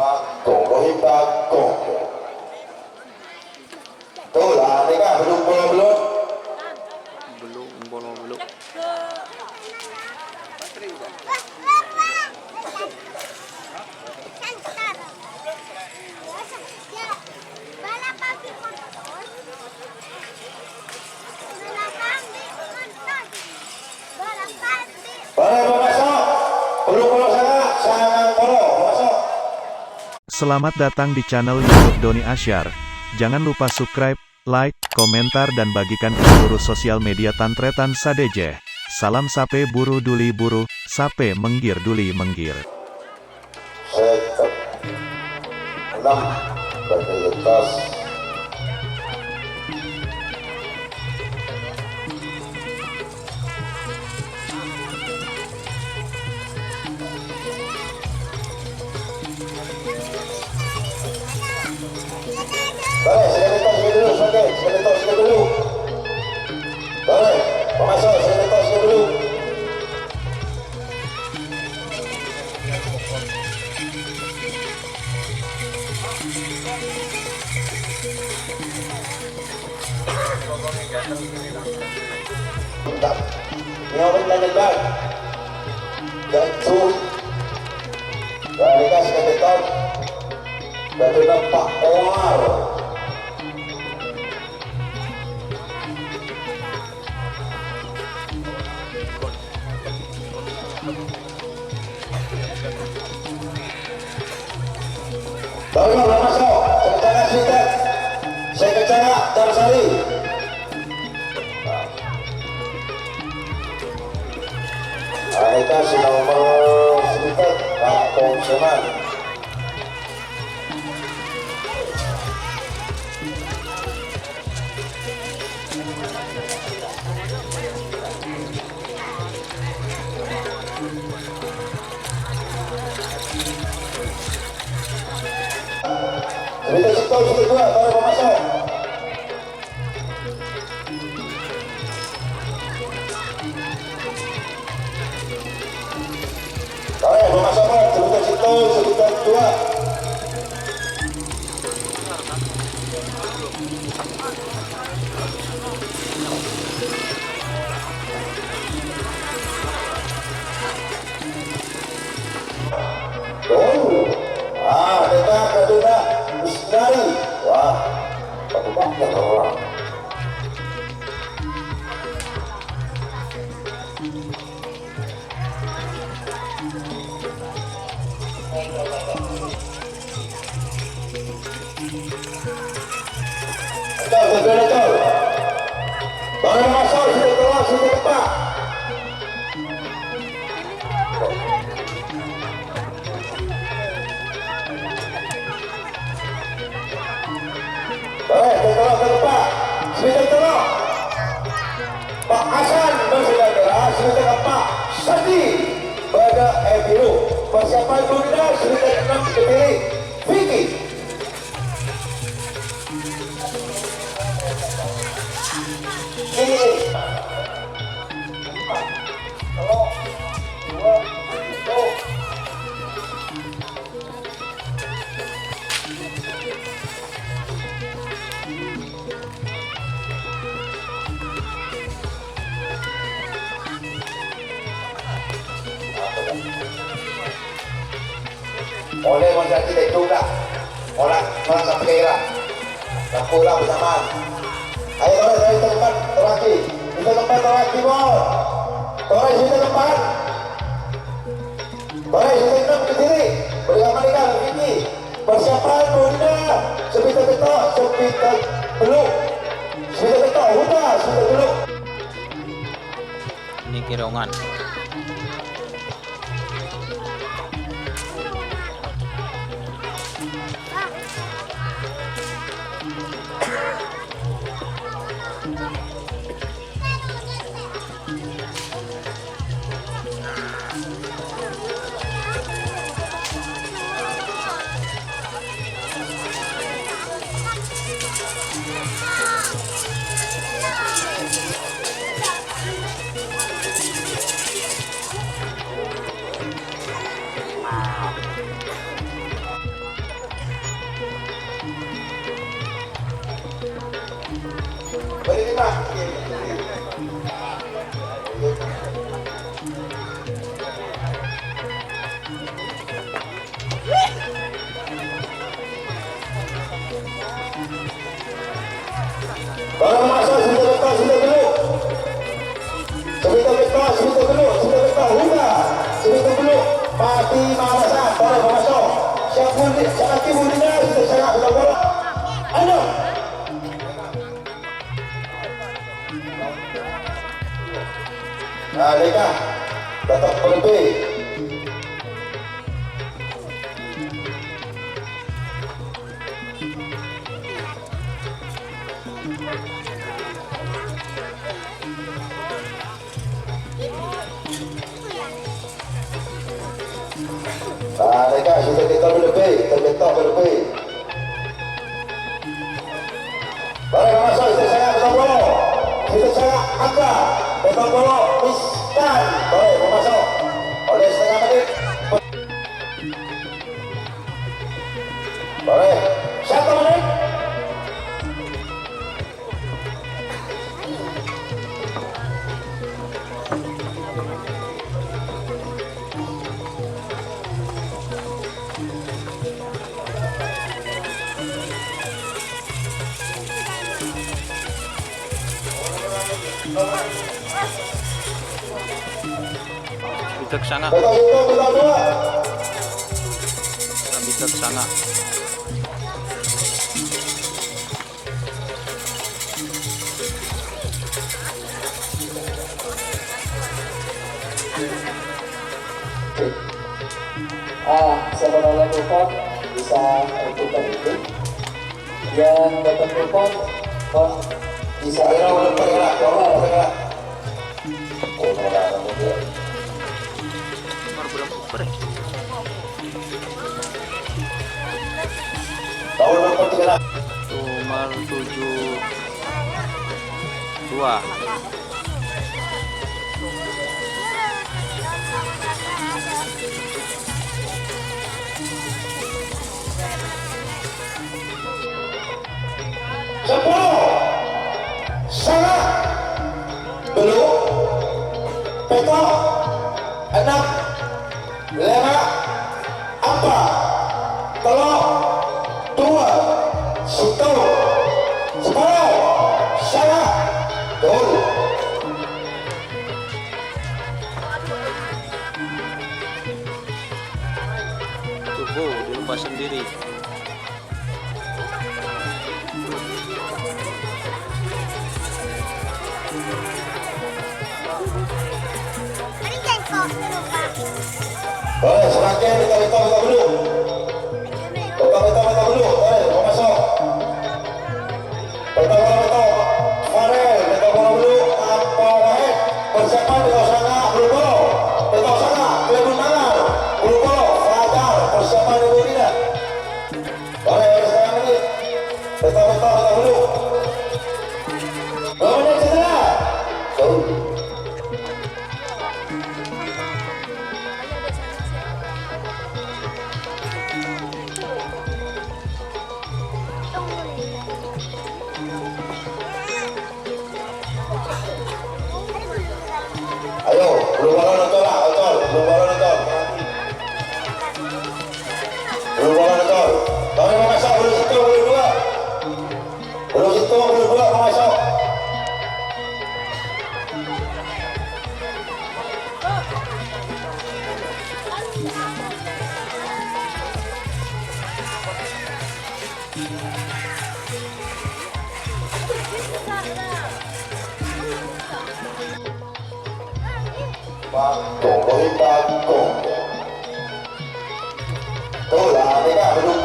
Bagong, Rohim Bagong. Tuh lah, ini kan belum. Belum. Selamat datang di channel YouTube Doni Asyar. Jangan lupa subscribe, like, komentar dan bagikan ke seluruh sosial media Tantretan Sadejeh. Salam sape buru duli buru, sape menggir duli menggir. Set 6 bagai tas. Baik, saya letak dulu. Baik, pemasok, saya letak dulu. Tak, ni orang lain bag. Gantung. Dan dikasih ke dekat. Dan nampak Omar. Baru belum masuk. Sekecara Switek. Sekecara Tarsari. Mereka sudah nomor Switek. Kampung Seman. Kita cipta sudah dua para pemasok. Baik, pemasok kita cipta sudah dua. Kita kedua Isnari. Wah, aku banyak orang. Betul. Baru masuk sudah keluar sudah tepat. Baik, tertolak ke depan. Sudah tertolak. Pak Hasan bersedia. Sudah ke Pak Sadi pada biru. Persiapan Bunda sudah 6 kepilih. Vicky. Oleh menjadi tidak juga orang sampai lah pulang bersamaan. Ayo dari tempat terlaki kita bol torres kita tempat ke kiri bersama dengan ini persiapan Bunda sepita belum sepita belum Ini kirongan. Nah. Barang masa sudah lepas, sudah dulu. Sudah lepas, sudah dulu. Sudah lepas, sudah dulu. Mati masa, barang masuk. Siapa bunyinya, sudah sangat sudah bola. Ayo. Nah, Leka, tetap berlebih. Nah, Leka, sudah kita berlebih, terbentuk berlebih. Barang masuk, sudah sangat sudah bola. Sudah sangat angka. Betul bola, miskan. Boleh, masuk. Oleh setengah menit. Boleh, 1 menit. Bijaksana, Betul, betul, dua. bijaksana. Saudara telepon bisa lakukan itu. Yang dapat telepon bisa Bergerak, bergerak, bergerak. Nomor berapa super? Tahun berapa tiga? Nomor 72. Sepuluh, sangat, belum, petok, 6, 5, 4, telur, 2, 1, 10, sangat, gol. Turbo dilepas sendiri. Boleh, semakin kita dulu. Kita dulu. Boleh, mau masuk. Betul. Farel, kita dulu. Apa Wahid? Persiapan betul sangat. Betul sangat. Kelebihan tangan. Fajar. Persiapan dulu tidak. Boleh, setengah menit. Betul dulu. 2 menit saja. Go. Ayo, belum bola nonton lah, betul. Belum bola nonton. Kami mau masuk, belum situ, belum dua. Mau masuk. Bagong, boleh bagong. Tuh lah, mereka belum.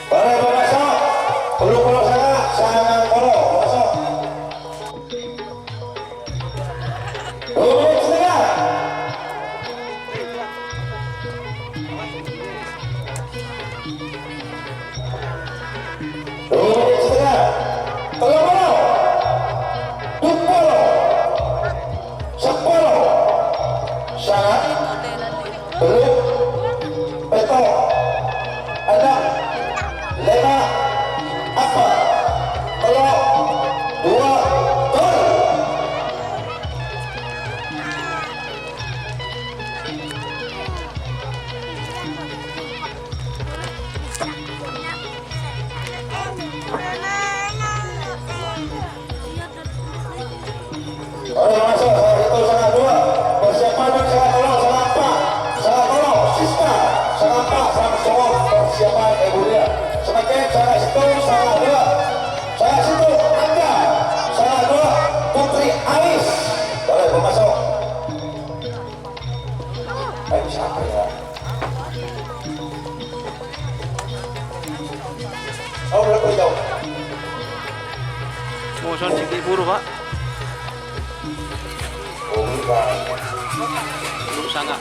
Boleh masuk. Belum sana, sangat masuk. Belum. Beto. Enam. Lima. Apa? Kalau dua. Gol. Oleh masuk salah satu salah dua. Persiapan dan salah tolong salah empat. Salah tolong Siska. Salah empat salah semua persiapan Ebulia. Semakin salah situ salah dua. Salah situ Anda. Salah dua Putri Ais. Boleh masuk. Siapa ya? Oh, berapa jauh? Oh, soal segi buru, Pak. Oh, bukan. Buru sangat.